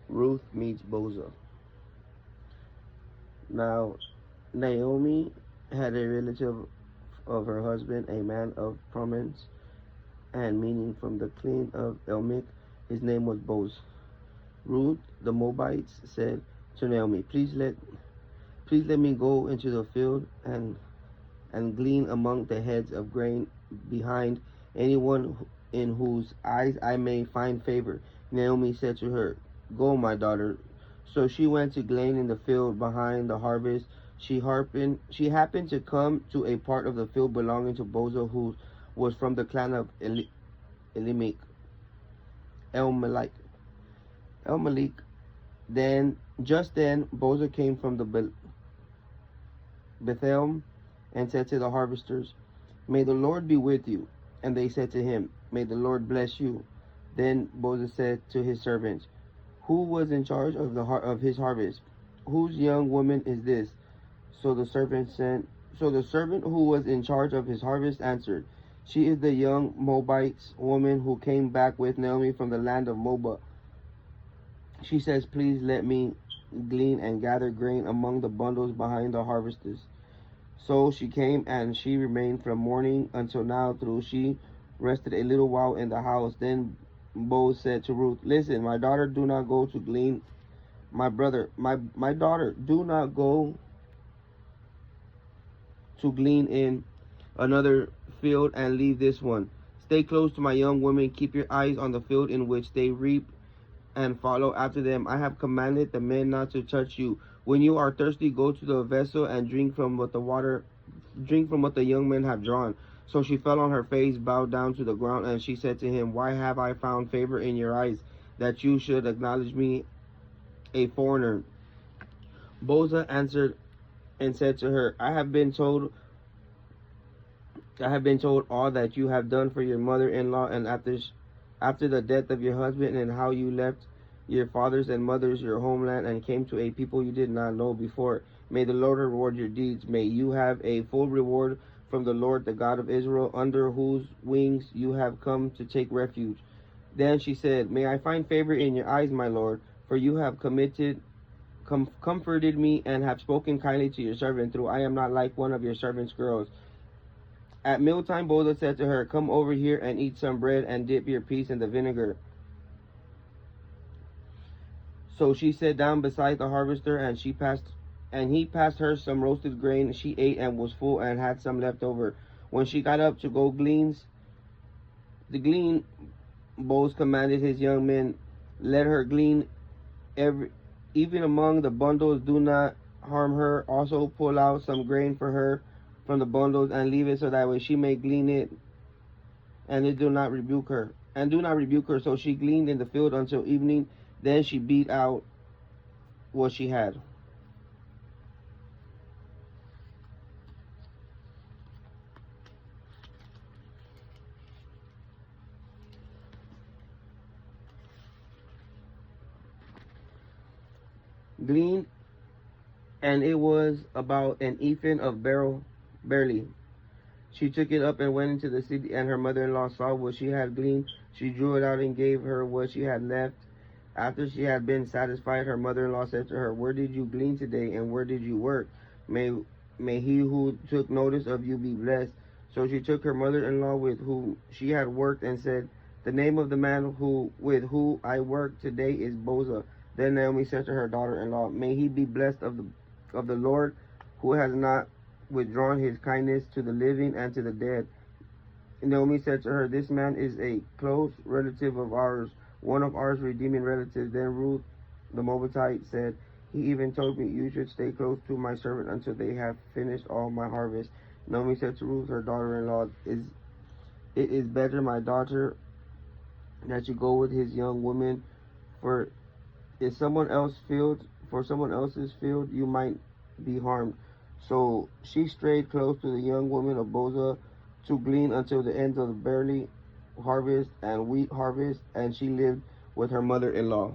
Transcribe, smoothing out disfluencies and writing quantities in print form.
Ruth meets Boaz. Now, Naomi had a relative of her husband, a man of prominence and meaning from the clan of Elimelech. His name was Boaz. Ruth, the Moabites, said to Naomi, please let me go into the field and glean among the heads of grain behind anyone in whose eyes I may find favor. Naomi said to her, go, my daughter. So she went to glean in the field behind the harvest. She happened to come to a part of the field belonging to Boaz, who was from the clan of Elimelech. Elimelech. Elimelech. Just then, Boaz came from the Bethel and said to the harvesters, may the Lord be with you. And they said to him, may the Lord bless you. Then Boaz said to his servants, who was in charge of his harvest? Whose young woman is this? So the servant who was in charge of his harvest answered, she is the young Moabite woman who came back with Naomi from the land of Moab. She says, please let me glean and gather grain among the bundles behind the harvesters. So she came, and she remained from morning until now through. She rested a little while in the house. Then Boaz said to Ruth, listen, my daughter, do not go to glean. My daughter, do not go to glean in another field and leave this one. Stay close to my young women. Keep your eyes on the field in which they reap and follow after them. I have commanded the men not to touch you. When you are thirsty, go to the vessel and drink from what the young men have drawn. So she fell on her face, bowed down to the ground, and she said to him, why have I found favor in your eyes, that you should acknowledge me a foreigner? Boaz answered and said to her, I have been told all that you have done for your mother-in-law, and after the death of your husband, and how you left your fathers and mothers, your homeland, and came to a people you did not know before. May the Lord reward your deeds. May you have a full reward from the Lord, the God of Israel, under whose wings you have come to take refuge. Then she said, may I find favor in your eyes, my Lord, for you have comforted me and have spoken kindly to your servant, through I am not like one of your servant's girls. At mealtime, Boaz said to her, come over here and eat some bread and dip your piece in the vinegar. So she sat down beside the harvester, and he passed her some roasted grain. She ate and was full and had some left over. When she got up to go glean, Boaz commanded his young men, let her glean even among the bundles, do not harm her. Also pull out some grain for her from the bundles and leave it, so that way she may glean it, and do not rebuke her. So she gleaned in the field until evening. Then she beat out what she had. Gleaned, and it was about an ephah of barley. She took it up and went into the city, and her mother-in-law saw what she had gleaned. She drew it out and gave her what she had left. After she had been satisfied, her mother-in-law said to her, where did you glean today, and where did you work? May he who took notice of you be blessed. So she took her mother-in-law with whom she had worked, and said, the name of the man with whom I work today is Boaz. Then Naomi said to her daughter-in-law, may he be blessed of the Lord, who has not withdrawn his kindness to the living and to the dead. Naomi said to her, this man is a close relative of ours, one of our redeeming relatives. Then Ruth the Moabite said, he even told me, you should stay close to my servant until they have finished all my harvest. Naomi said to Ruth, her daughter-in-law, it is better, my daughter, that you go with his young woman, for someone else's field, you might be harmed. So she strayed close to the young woman of Boaz to glean until the end of the barley harvest and wheat harvest, and she lived with her mother-in-law.